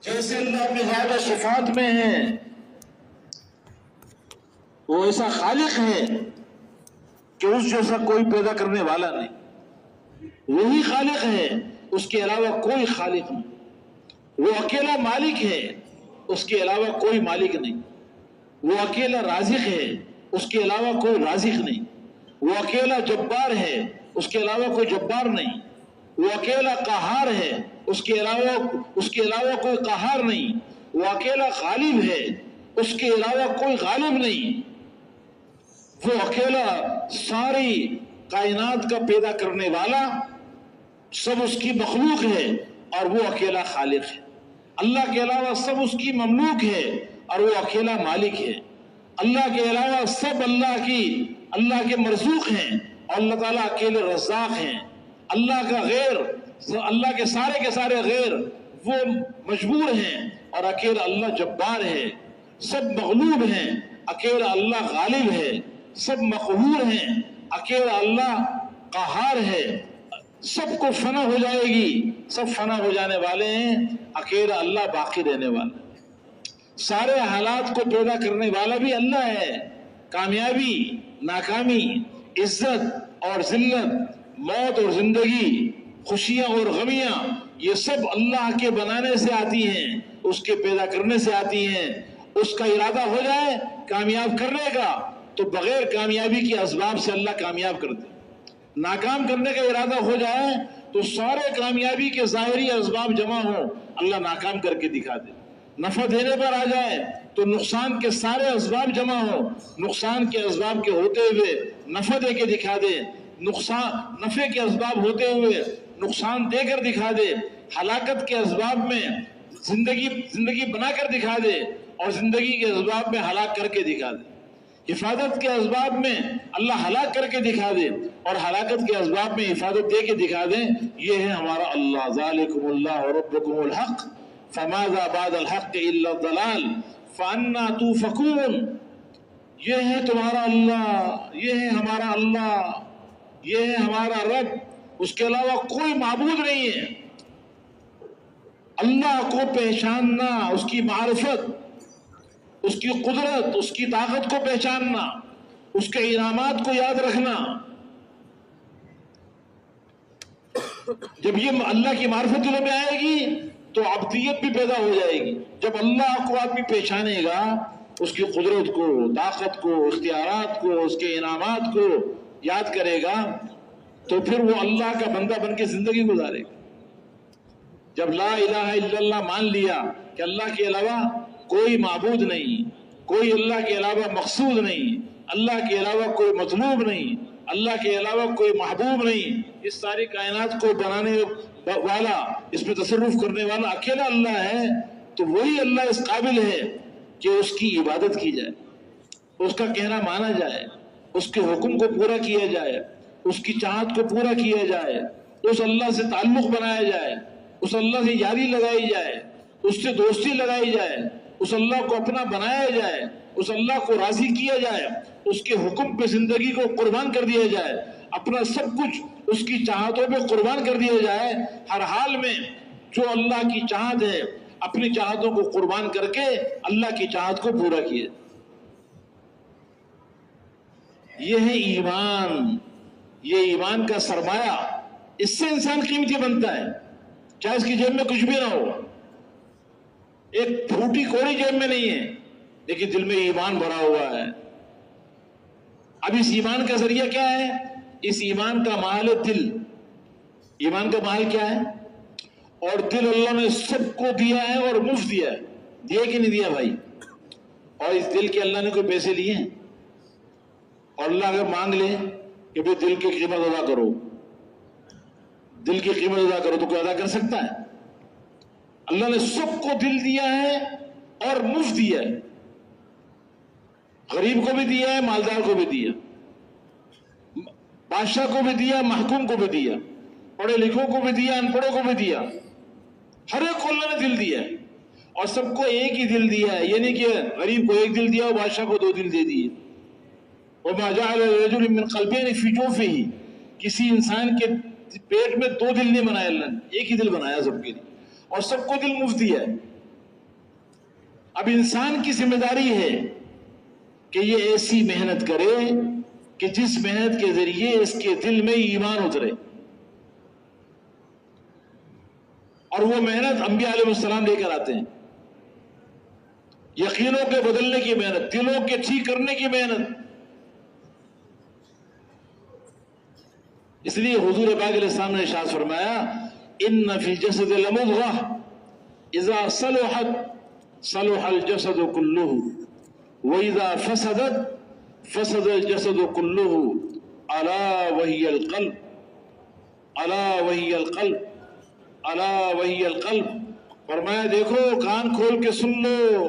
جیسے اللہ اپنی ذات و صفات میں ہے وہ ایسا خالق ہے کہ اس جیسا کوئی پیدا کرنے والا نہیں، وہی خالق ہے، اس کے علاوہ کوئی خالق نہیں، وہ اکیلا مالک ہے، اس کے علاوہ کوئی مالک نہیں، وہ اکیلا رازق ہے، اس کے علاوہ کوئی رازق نہیں، وہ اکیلا جبار ہے، اس کے علاوہ کوئی جبار نہیں، وہ اکیلا قہار ہے، اس کے علاوہ کوئی قہار نہیں، وہ اکیلا غالب ہے، اس کے علاوہ کوئی غالب نہیں، وہ اکیلا ساری کائنات کا پیدا کرنے والا، سب اس کی مخلوق ہے اور وہ اکیلا خالق ہے۔ اللہ کے علاوہ سب اس کی مملوک ہے اور وہ اکیلا مالک ہے۔ اللہ کے علاوہ سب اللہ کے مرزوق ہیں اور اللہ تعالیٰ اکیلے رزاق ہیں۔ اللہ کے سارے غیر وہ مجبور ہیں اور اکیلا اللہ جبار ہے۔ سب مغلوب ہیں، اکیلا اللہ غالب ہے۔ سب مقہور ہیں، اکیلا اللہ قہار ہے۔ سب کو فنا ہو جائے گی، سب فنا ہو جانے والے ہیں، اکیلا اللہ باقی رہنے والا۔ سارے حالات کو پیدا کرنے والا بھی اللہ ہے۔ کامیابی، ناکامی، عزت اور ذلت، موت اور زندگی، خوشیاں اور غمیاں، یہ سب اللہ کے بنانے سے آتی ہیں، اس کے پیدا کرنے سے آتی ہیں۔ اس کا ارادہ ہو جائے کامیاب کرنے کا تو بغیر کامیابی کے اسباب سے اللہ کامیاب کر دے۔ ناکام کرنے کا ارادہ ہو جائے تو سارے کامیابی کے ظاہری اسباب جمع ہوں، اللہ ناکام کر کے دکھا دے۔ نفع دینے پر آ جائے تو نقصان کے سارے اسباب جمع ہوں، نقصان کے اسباب کے ہوتے ہوئے نفع دے کے دکھا دے، نفع کے اسباب ہوتے ہوئے نقصان دے کر دکھا دے، ہلاکت کے اسباب میں زندگی بنا کر دکھا دے اور زندگی کے اسباب میں ہلاک کر کے دکھا دے۔ حفاظت کے اسباب میں اللہ ہلاک کر کے دکھا دے اور ہلاکت کے اسباب میں حفاظت دے کے دکھا دے۔ یہ ہے ہمارا اللہ۔ ذالکم اللہ ربکم الحق فماذا بعد الحق الا الضلال فانا توفکون۔ یہ ہے تمہارا اللہ، یہ ہے ہمارا اللہ، یہ ہے ہمارا رب، اس کے علاوہ کوئی معبود نہیں ہے۔ اللہ کو پہچاننا، اس کی معرفت، اس کی قدرت، اس کی طاقت کو پہچاننا، اس کے انعامات کو یاد رکھنا، جب یہ اللہ کی معرفت دلوں میں آئے گی تو عبدیت بھی پیدا ہو جائے گی۔ جب اللہ کو آدمی پہچانے گا، اس کی قدرت کو، طاقت کو، اختیارات کو، اس کے انعامات کو یاد کرے گا تو پھر وہ اللہ کا بندہ بن کے زندگی گزارے گا۔ جب لا الہ الا اللہ مان لیا کہ اللہ کے علاوہ کوئی معبود نہیں، کوئی اللہ کے علاوہ مقصود نہیں، اللہ کے علاوہ کوئی مطلوب نہیں، اللہ کے علاوہ کوئی محبوب نہیں، اس ساری کائنات کو بنانے والا، اس پہ تصرف کرنے والا اکیلا اللہ ہے، تو وہی اللہ اس قابل ہے کہ اس کی عبادت کی جائے، اس کا کہنا مانا جائے، اس کے حکم کو پورا کیا جائے، اس کی چاہت کو پورا کیا جائے، اس اللہ سے تعلق بنایا جائے، اس اللہ سے یاری لگائی جائے، اس سے دوستی لگائی جائے، اس اللہ کو اپنا بنایا جائے، اس اللہ کو راضی کیا جائے، اس کے حکم پہ زندگی کو قربان کر دیا جائے، اپنا سب کچھ اس کی چاہتوں پہ قربان کر دیا جائے۔ ہر حال میں جو اللہ کی چاہت ہے اپنی چاہتوں کو قربان کر کے اللہ کی چاہت کو پورا کیے۔ یہ ہے ایمان، یہ ایمان کا سرمایہ، اس سے انسان قیمتی بنتا ہے، چاہے اس کی جیب میں کچھ بھی نہ ہو، ایک پھوٹی کوڑی جیب میں نہیں ہے لیکن دل میں ایمان بھرا ہوا ہے۔ اب اس ایمان کا ذریعہ کیا ہے؟ اس ایمان کا محل ہے دل۔ ایمان کا محل کیا ہے؟ اور دل اللہ نے سب کو دیا ہے اور مفت دیا ہے، دیا کہ نہیں دیا بھائی؟ اور اس دل کے اللہ نے کوئی پیسے لیے ہیں؟ اور اللہ اگر مانگ لے کہ بھئی دل کی قیمت ادا کرو، دل کی قیمت ادا کرو، تو کوئی ادا کر سکتا ہے؟ اللہ نے سب کو دل دیا ہے اور مفت دیا ہے، غریب کو بھی دیا ہے، مالدار کو بھی دیا، بادشاہ کو بھی دیا، محکوم کو بھی دیا، پڑھے لکھوں کو بھی دیا، ان پڑھوں کو بھی دیا، ہر ایک کو اللہ نے دل دیا ہے اور سب کو ایک ہی دل دیا ہے۔ یہ نہیں کہ غریب کو ایک دل دیا اور بادشاہ کو دو دل دے دیے۔ وَمَا جَعَلَ لِرَجُلٍ مِّن قَلْبَيْنِ فِي جَوْفِهِ، کسی انسان کے پیٹ میں دو دل نہیں بنایا اللہ نے، ایک ہی دل بنایا سب کے لیے اور سب کو دل مفت دیا ہے۔ اب انسان کی ذمہ داری ہے کہ یہ ایسی محنت کرے کہ جس محنت کے ذریعے اس کے دل میں ایمان اترے. اور وہ محنت انبیاء علیہ السلام لے کر آتے ہیں. یقینوں کے بدلنے کی محنت، دلوں کے ٹھیک کرنے کی محنت. اس لیے حضور پاک علیہ السلام نے ارشاد فرمایا ان فی الجسد لمضغہ اذا صلحت صلح الجسد كله واذا فسدت فسد الجسد كله الا وهي القلب الا وهي القلب الا وهي القلب. فرمایا دیکھو کان کھول کے سن لو،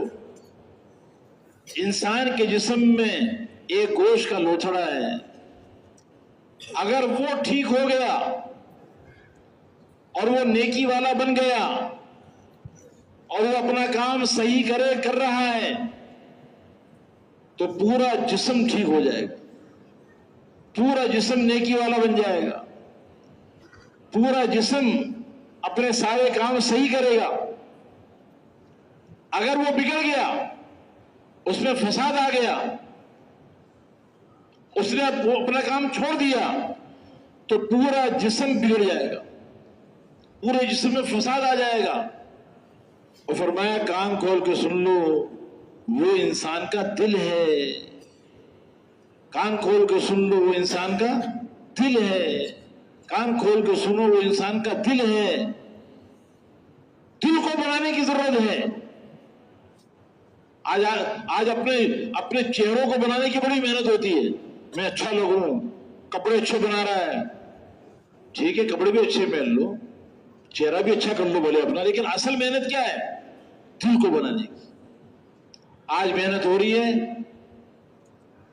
انسان کے جسم میں ایک گوشت کا لوتھڑا ہے، اگر وہ ٹھیک ہو گیا اور وہ نیکی والا بن گیا اور وہ اپنا کام صحیح کر رہا ہے تو پورا جسم ٹھیک ہو جائے گا، پورا جسم نیکی والا بن جائے گا، پورا جسم اپنے سارے کام صحیح کرے گا. اگر وہ بگڑ گیا، اس میں فساد آ گیا، اس نے اپنا کام چھوڑ دیا تو پورا جسم بگڑ جائے گا، پورے جسم میں فساد آ جائے گا. اور فرمایا کان کھول کے سن لو، وہ انسان کا دل ہے. کان کھول کے سن لو، وہ انسان کا دل ہے. کان کھول کے سنو، وہ انسان کا دل ہے. دل کو بنانے کی ضرورت ہے. آج اپنے چہروں کو بنانے کی بڑی محنت ہوتی ہے. میں اچھا لگوں، کپڑے اچھے بنا رہا ہے. ٹھیک ہے، کپڑے بھی اچھے پہن لو، چہرہ بھی اچھا کر لو بولے اپنا، لیکن اصل محنت کیا ہے؟ دل کو بنانے کی. آج محنت ہو رہی ہے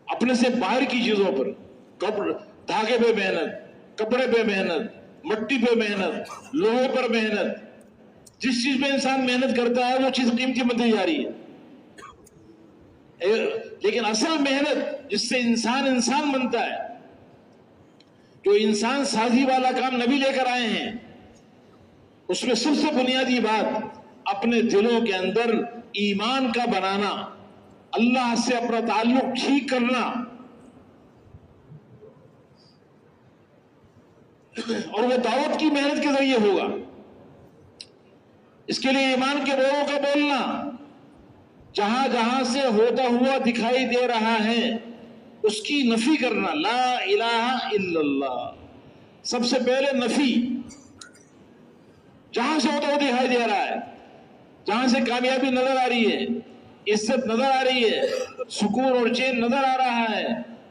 اپنے سے باہر کی چیزوں پر، دھاگے پہ محنت، کپڑے پہ محنت، مٹی پہ محنت، لوہے پر محنت. جس چیز پہ انسان محنت کرتا ہے وہ چیز قیمتی بنتی جا رہی ہے. لیکن اصل محنت جس سے انسان بنتا ہے، جو انسان سازی والا کام نبی لے کر آئے ہیں، اس میں سب سے بنیادی بات اپنے دلوں کے اندر ایمان کا بنانا، اللہ سے اپنا تعلق ٹھیک کرنا. اور وہ دعوت کی محنت کے ذریعے ہوگا. اس کے لیے ایمان کے بولوں کا بولنا، جہاں جہاں سے ہوتا ہوا دکھائی دے رہا ہے اس کی نفی کرنا. لا الہ الا اللہ، سب سے پہلے نفی. جہاں سے ہوتا ہوا دکھائی دے رہا ہے، جہاں سے کامیابی نظر آ رہی ہے، عزت نظر آ رہی ہے، سکون اور چین نظر آ رہا ہے،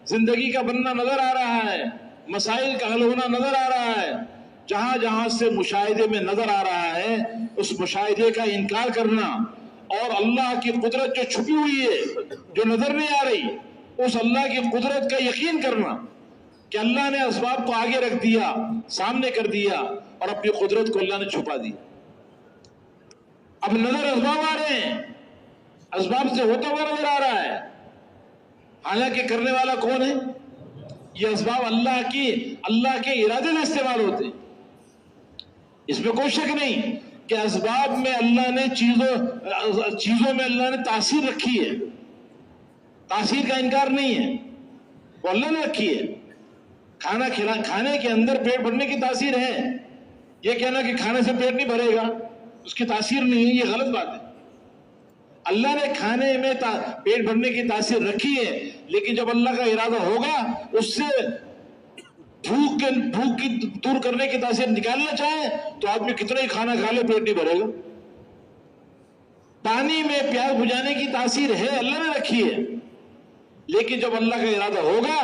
زندگی کا بننا نظر آ رہا ہے، مسائل کا حل ہونا نظر آ رہا ہے، جہاں جہاں سے مشاہدے میں نظر آ رہا ہے اس مشاہدے کا انکار کرنا، اور اللہ کی قدرت جو چھپی ہوئی ہے جو نظر نہیں آ رہی اس اللہ کی قدرت کا یقین کرنا کہ اللہ نے اسباب کو آگے رکھ دیا، سامنے کر دیا، اور اپنی قدرت کو اللہ نے چھپا دی. اب نظر اسباب آ رہے ہیں، اسباب سے ہوتا ہوا نظر آ رہا ہے، حالانکہ کرنے والا کون ہے؟ یہ اسباب اللہ کے ارادے میں استعمال ہوتے ہیں. اس میں کوئی شک نہیں کہ اسباب میں اللہ نے چیزوں میں اللہ نے تاثیر رکھی ہے، تاثیر کا انکار نہیں ہے، وہ اللہ نے رکھی ہے. کھانے کے اندر پیٹ بھرنے کی تاثیر ہے. یہ کہنا کہ کھانے سے پیٹ نہیں بھرے گا اس کی تاثیر نہیں ہے، یہ غلط بات ہے. اللہ نے کھانے میں پیٹ بھرنے کی تاثیر رکھی ہے، لیکن جب اللہ کا ارادہ ہوگا اس سے بھوک کی دور کرنے کی تاثیر نکالنا چاہے تو آدمی کتنا ہی کھانا کھا لے پیٹ نہیں بھرے گا. پانی میں پیاس بجھانے کی تاثیر ہے، اللہ نے رکھی ہے، لیکن جب اللہ کا ارادہ ہوگا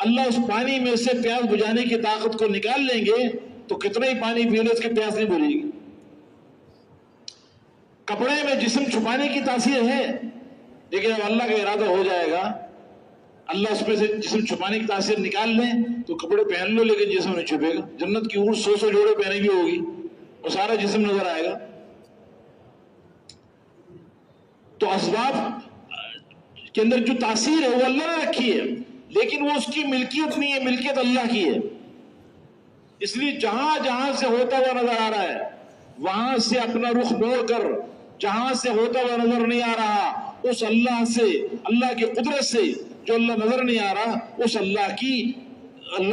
اللہ اس پانی میں سے پیاس بجھانے کی طاقت کو نکال لیں گے تو کتنا ہی پانی پی لے اس کی پیاس نہیں بجھے گی. کپڑے میں جسم چھپانے کی تاثیر ہے، لیکن جب اللہ کا ارادہ ہو جائے گا اللہ اس میں سے جسم چھپانے کی تاثیر نکال لیں تو کپڑے پہن لو لیکن جسم نہیں چھپے گا. جنت کی اونٹ 100 جوڑے پہنے بھی ہوگی اور سارا جسم نظر آئے گا. تو اسباب کے اندر جو تاثیر ہے وہ اللہ نے رکھی ہے، لیکن وہ اس کی ملکیت نہیں ہے، ملکیت اللہ کی ہے. اس لیے جہاں جہاں سے ہوتا ہوا نظر آ رہا ہے وہاں سے اپنا رخ موڑ کر جہاں سے ہوتا ہوا نظر نہیں آ رہا اس اللہ سے، اللہ کی قدرت سے جو اللہ نظر نہیں آ رہا، اس اللہ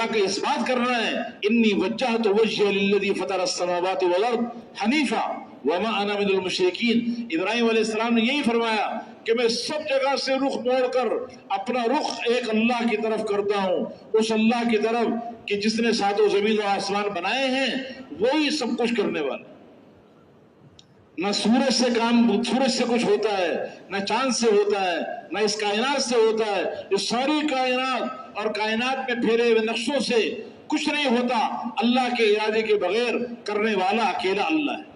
کا اس بات کرنا ہے انی وجہت وجہی للذی فطر السماوات والارض حنیفا وما انا من المشرکین۔ ابراہیم علیہ السلام نے یہی فرمایا کہ میں سب جگہ سے رخ موڑ کر اپنا رخ ایک اللہ کی طرف کرتا ہوں، اس اللہ کی طرف کہ جس نے ساتوں زمین و آسمان بنائے ہیں، وہی سب کچھ کرنے والا۔ نہ سورج سے کچھ ہوتا ہے، نہ چاند سے ہوتا ہے، نہ اس کائنات سے ہوتا ہے، اس ساری کائنات اور کائنات میں پھیرے ہوئے نقشوں سے کچھ نہیں ہوتا، اللہ کے ارادے کے بغیر کرنے والا اکیلا اللہ ہے۔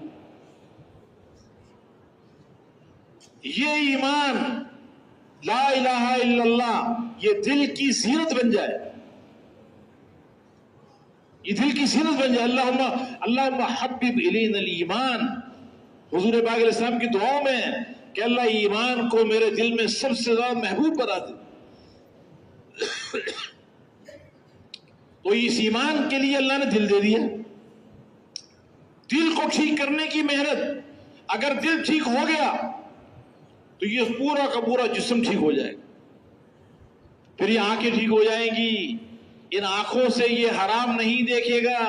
یہ ایمان لا الہ الا اللہ یہ دل کی زینت بن جائے، یہ دل کی زینت بن جائے۔ اللہم حبب الینا الایمان، حضور پاک علیہ السلام کی دعاؤں میں کہ اللہ ایمان کو میرے دل میں سب سے زیادہ محبوب بنا دے۔ تو اس ایمان کے لیے اللہ نے دل دے دیا، دل کو ٹھیک کرنے کی محنت۔ اگر دل ٹھیک ہو گیا تو یہ پورا کا پورا جسم ٹھیک ہو جائے گا، پھر یہ آنکھیں ٹھیک ہو جائیں گی، ان آنکھوں سے یہ حرام نہیں دیکھے گا،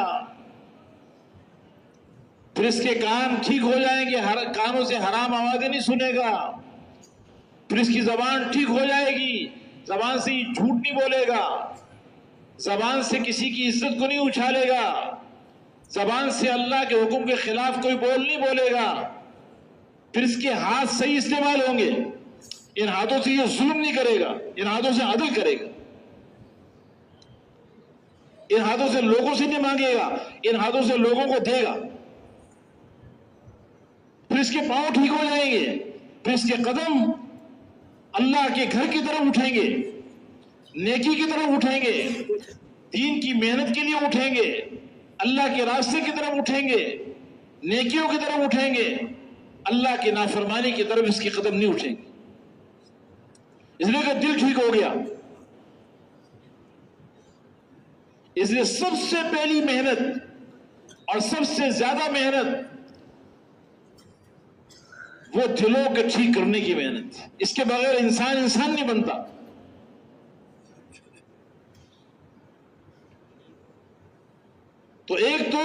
پھر اس کے کان ٹھیک ہو جائیں گے، کانوں سے حرام آوازیں نہیں سنے گا، پھر اس کی زبان ٹھیک ہو جائے گی، زبان سے یہ جھوٹ نہیں بولے گا، زبان سے کسی کی عزت کو نہیں اچھالے گا، زبان سے اللہ کے حکم کے خلاف کوئی بول نہیں بولے گا، پھر اس کے ہاتھ صحیح استعمال ہوں گے، ان ہاتھوں سے یہ ظلم نہیں کرے گا، ان ہاتھوں سے عدل کرے گا، ان ہاتھوں سے لوگوں سے نہیں مانگے گا، ان ہاتھوں سے لوگوں کو دے گا، پھر اس کے پاؤں ٹھیک ہو جائیں گے، پھر اس کے قدم اللہ کے گھر کی طرف اٹھیں گے، نیکی کی طرف اٹھیں گے، دین کی محنت کے لیے اٹھیں گے، اللہ کے راستے کی طرف اٹھیں گے، نیکیوں کی طرف اٹھیں گے، اللہ کی نافرمانی کی طرف اس کے قدم نہیں اٹھیں گے، اس لیے کہ دل ٹھیک ہو گیا۔ اس لیے سب سے پہلی محنت اور سب سے زیادہ محنت وہ دلوں کے ٹھیک کرنے کی محنت، اس کے بغیر انسان نہیں بنتا۔ تو ایک تو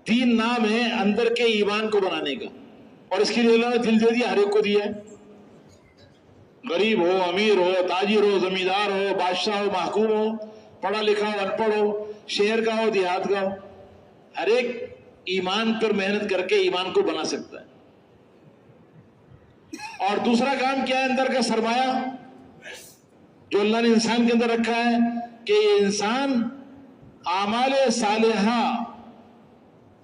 تین نام ہے اندر کے ایمان کو بنانے کا، اور اس کے لیے اللہ نے دل دے دیا، ہر ایک کو دیا ہے، غریب ہو، امیر ہو، تاجر ہو، زمیندار ہو، بادشاہ ہو، محکوم ہو، پڑھا لکھا ہو، ان پڑھ ہو، شہر کا ہو، دیہات کا ہو، ہر ایک ایمان پر محنت کر کے ایمان کو بنا سکتا ہے۔ اور دوسرا کام کیا ہے؟ اندر کا سرمایہ جو اللہ نے انسان کے اندر رکھا ہے کہ یہ انسان اعمال صالحہ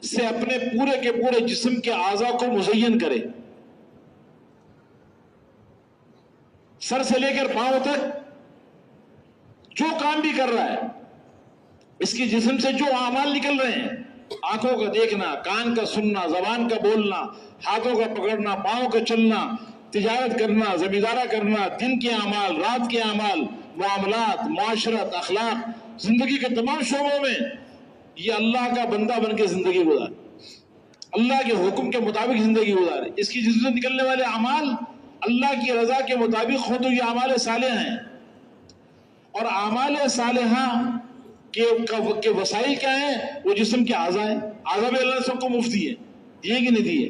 سے اپنے پورے کے پورے جسم کے اعضاء کو مزین کرے، سر سے لے کر پاؤں تک جو کام بھی کر رہا ہے، اس کی جسم سے جو اعمال نکل رہے ہیں، آنکھوں کا دیکھنا، کان کا سننا، زبان کا بولنا، ہاتھوں کا پکڑنا، پاؤں کا چلنا، تجارت کرنا، زمیندارہ کرنا، دن کے اعمال، رات کے اعمال، معاملات، معاشرت، اخلاق، زندگی کے تمام شعبوں میں یہ اللہ کا بندہ بن کے زندگی گزارے، اللہ کے حکم کے مطابق زندگی گزارے، اس کی جسم سے نکلنے والے اعمال اللہ کی رضا کے مطابق ہو تو یہ اعمال صالحہ ہیں۔ اور اعمال صالحہ کے وسائل کیا ہیں؟ وہ جسم کے اعضاء ہیں، اعضاء بھی اللہ نے سب کو مفت دیے، دیے کہ نہیں دیے؟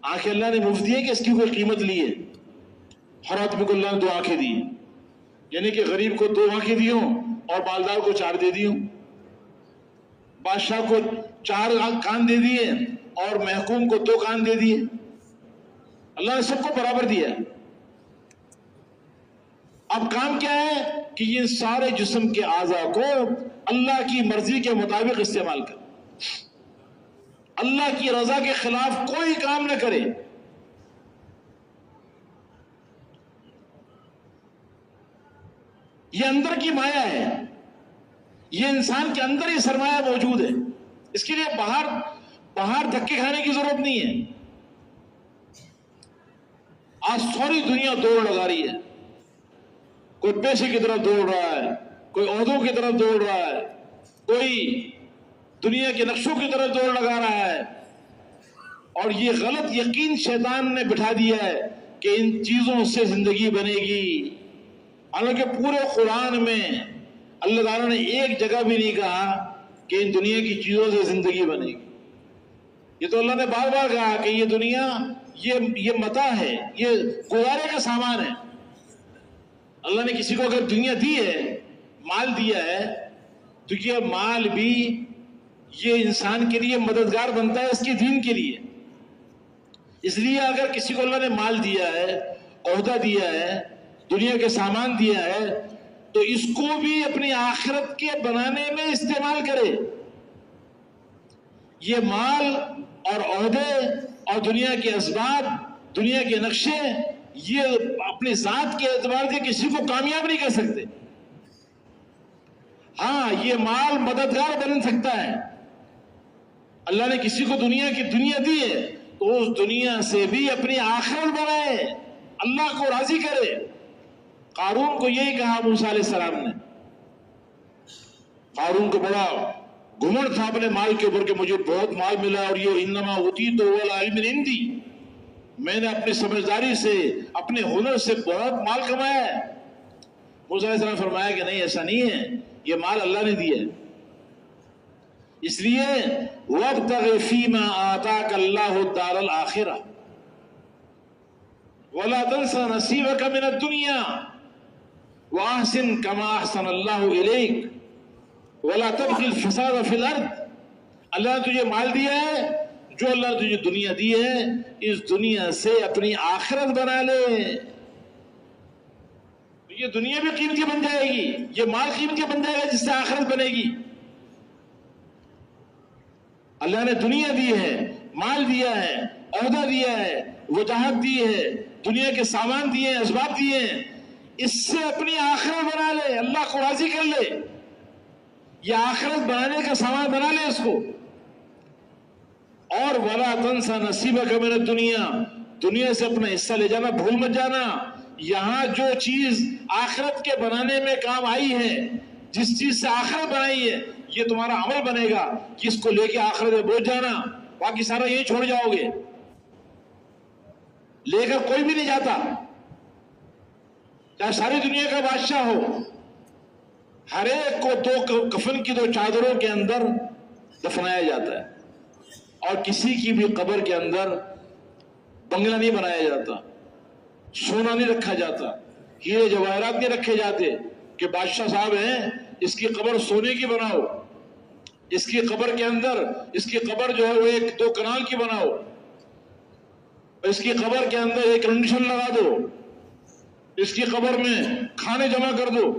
آنکھیں اللہ نے مفت دی ہے کہ اس کی کوئی قیمت لی ہے؟ ہر آدمی کو اللہ نے 2 آنکھیں دی ہیں، یعنی کہ غریب کو 2 آنکھیں دی ہوں اور مالدار کو 4 دے دی ہوں، بادشاہ کو 4 کان دے دیے اور محکوم کو 2 کان دے دیے، اللہ نے سب کو برابر دیا ہے۔ اب کام کیا ہے کہ یہ سارے جسم کے اعضاء کو اللہ کی مرضی کے مطابق استعمال کرے، اللہ کی رضا کے خلاف کوئی کام نہ کرے۔ یہ اندر کی مایا ہے، یہ انسان کے اندر یہ سرمایہ موجود ہے، اس کے لیے باہر دھکے کھانے کی ضرورت نہیں ہے۔ آج ساری دنیا دوڑ لگا رہی ہے، کوئی پیسے کی طرف دوڑ رہا ہے، کوئی عہدوں کی طرف دوڑ رہا ہے، کوئی دنیا کے نقشوں کی طرف دوڑ لگا رہا ہے، اور یہ غلط یقین شیطان نے بٹھا دیا ہے کہ ان چیزوں سے زندگی بنے گی، حالانکہ پورے قرآن میں اللہ تعالیٰ نے ایک جگہ بھی نہیں کہا کہ ان دنیا کی چیزوں سے زندگی بنے گی۔ یہ تو اللہ نے بار بار کہا کہ یہ دنیا یہ متاع ہے، یہ گزارے کا سامان ہے۔ اللہ نے کسی کو اگر دنیا دی ہے، مال دیا ہے، تو یہ مال بھی یہ انسان کے لیے مددگار بنتا ہے اس کے دین کے لیے۔ اس لیے اگر کسی کو اللہ نے مال دیا ہے، عہدہ دیا ہے، دنیا کے سامان دیا ہے، تو اس کو بھی اپنی آخرت کے بنانے میں استعمال کرے۔ یہ مال اور عہدے اور دنیا کے اسباب، دنیا کے نقشے، یہ اپنی ذات کے اعتبار سے کسی کو کامیاب نہیں کر سکتے۔ ہاں، یہ مال مددگار بن سکتا ہے۔ اللہ نے کسی کو دنیا دی ہے تو اس دنیا سے بھی اپنی آخرت بنائے، اللہ کو راضی کرے۔ قارون کو یہی کہا موسیٰ علیہ السلام نے۔ قارون کو بڑا گھمنڈ تھا اپنے مال کے اوپر کہ مجھے بہت مال ملا، اور یہ انما اوتیتہ علی علم عندی، میں نے اپنی سمجھداری سے، اپنے ہنر سے بہت مال کمایا ہے۔ موسیٰ علیہ السلام نے فرمایا کہ نہیں، ایسا نہیں ہے، یہ مال اللہ نے دیا ہے۔ اس لیے وَابْتَغِ فِيمَا آتَاكَ اللَّهُ الدَّارَ الْآخِرَةَ وَلَا تَنْسَ نَصِيبَكَ مِنَ الدُّنْيَا وَأَحْسِنْ كَمَا أَحْسَنَ اللَّهُ إِلَيْكَ وَلَا تَبْغِ الْفَسَادَ فِي الْأَرْضِ۔ اللہ نے تجھے مال دیا ہے، جو اللہ نے تجھے دنیا دی ہے، اس دنیا سے اپنی آخرت بنا لے۔ یہ دنیا بھی قیمتی بن جائے گی، یہ مال قیمتی بن جائے گا جس سے آخرت بنے گی۔ اللہ نے دنیا دی ہے، مال دیا ہے، عہدہ دیا ہے، وجاہت دی ہے، دنیا کے سامان دیے ہیں، اسباب دیے ہیں، اس سے اپنی آخرت بنا لے، اللہ کو راضی کر لے۔ یہ آخرت بنانے کا سامان بنا لے اس کو۔ اور وَلَا تَنْسَ نَصِيبَكَ مِنَ الدُّنْيَا، دنیا سے اپنا حصہ لے جانا بھول مت جانا۔ یہاں جو چیز آخرت کے بنانے میں کام آئی ہے، جس چیز سے آخرت بنائی ہے، یہ تمہارا عمل بنے گا کہ اس کو لے کے آخرت میں پہنچ جانا، باقی سارا یہی چھوڑ جاؤ گے۔ لے کر کوئی بھی نہیں جاتا، چاہے ساری دنیا کا بادشاہ ہو، ہر ایک کو کفن کی 2 چادروں کے اندر دفنایا جاتا ہے، اور کسی کی بھی قبر کے اندر بنگلہ نہیں بنایا جاتا، سونا نہیں رکھا جاتا، ہیرے جواہرات نہیں رکھے جاتے کہ بادشاہ صاحب ہیں اس کی قبر سونے کی بناؤ، اس کی قبر کے اندر، اس کی قبر جو ہے وہ 1-2 کنال کی بناؤ، اس کی قبر کے اندر ایک کنڈیشن لگا دو، اس کی قبر میں کھانے جمع کر دو۔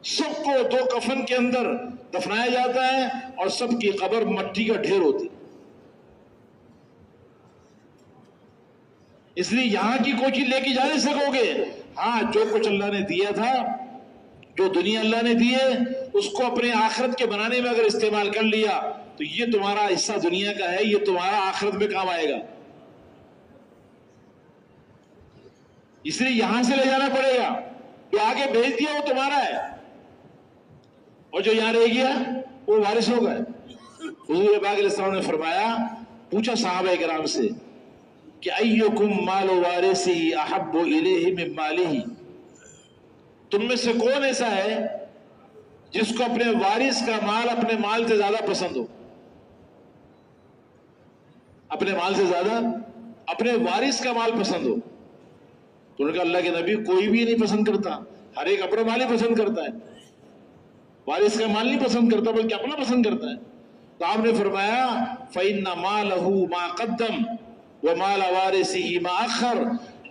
سب کو 2 کفن کے اندر دفنایا جاتا ہے، اور سب کی قبر مٹی کا ڈھیر ہوتی۔ اس لیے یہاں کی کوئی چیز لے کے جا نہیں سکو گے۔ ہاں، جو کچھ اللہ نے دیا تھا، جو دنیا اللہ نے دی ہے، اس کو اپنے آخرت کے بنانے میں اگر استعمال کر لیا تو یہ تمہارا حصہ دنیا کا ہے، یہ تمہارا آخرت میں کام آئے گا۔ اس لیے یہاں سے لے جانا پڑے گا، جو آگے بھیج دیا وہ تمہارا ہے، اور جو یہاں رہ گیا وہ وارث ہوگا۔ حضور پاک علیہ السلام نے فرمایا، پوچھا صحابہ کرام سے کہ ایکم مال وارثہ احب الیہ من مالہ، تم میں سے کون ایسا ہے جس کو اپنے وارث کا مال اپنے مال سے زیادہ پسند ہو؟ اپنے مال سے زیادہ اپنے وارث کا مال پسند ہو؟ تو انہوں نے کہا اللہ کے نبی کوئی بھی نہیں پسند کرتا، ہر ایک اپنا مال ہی پسند کرتا ہے، وارث کا مال نہیں پسند کرتا بلکہ اپنا پسند کرتا ہے۔ تو آپ نے فرمایا فَإِنَّ مَالَهُ مَا قَدَّمَ وَمَالَ وَارِثِهِ مَا أَخَّرَ،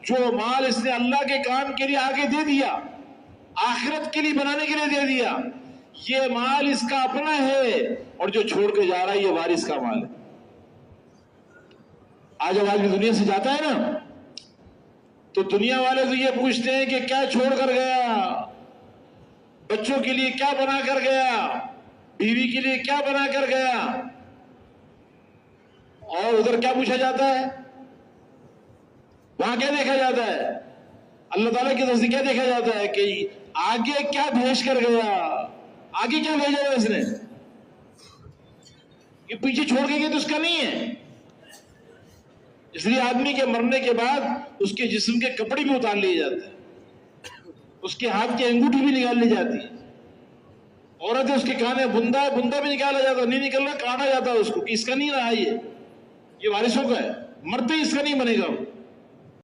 جو مال اس نے اللہ کے کام کے لیے آگے دے دیا، آخرت کے لیے بنانے کے لیے دے دیا، یہ مال اس کا اپنا ہے، اور جو چھوڑ کے جا رہا ہے یہ وارث کا مال ہے۔ آج جب آدمی دنیا سے جاتا ہے نا، تو دنیا والے تو یہ پوچھتے ہیں کہ کیا چھوڑ کر گیا، بچوں کے لیے کیا بنا کر گیا، بیوی کے لیے کیا بنا کر گیا، اور ادھر کیا پوچھا جاتا ہے، وہاں کیا دیکھا جاتا ہے، اللہ تعالیٰ کی طرف سے کیا دیکھا جاتا ہے کہ آگے کیا بھیج کر گیا، آگے کیا بھیجا ہے اس نے، یہ پیچھے چھوڑ کے گیا تو اس کا نہیں ہے۔ اس لیے آدمی کے مرنے کے بعد اس کے جسم کے کپڑے بھی اتار لیے جاتے ہیں، اس کے ہاتھ کی انگوٹھی بھی نکال لی جاتی ہے، عورت ہے اس کے کانے بندہ بھی نکالا جاتا، نہیں نکل رہا کاٹا جاتا ہے اس کو کہ اس کا نہیں رہا، یہ وارثوں کا ہے، مرتے ہی اس کا نہیں بنے گا وہ۔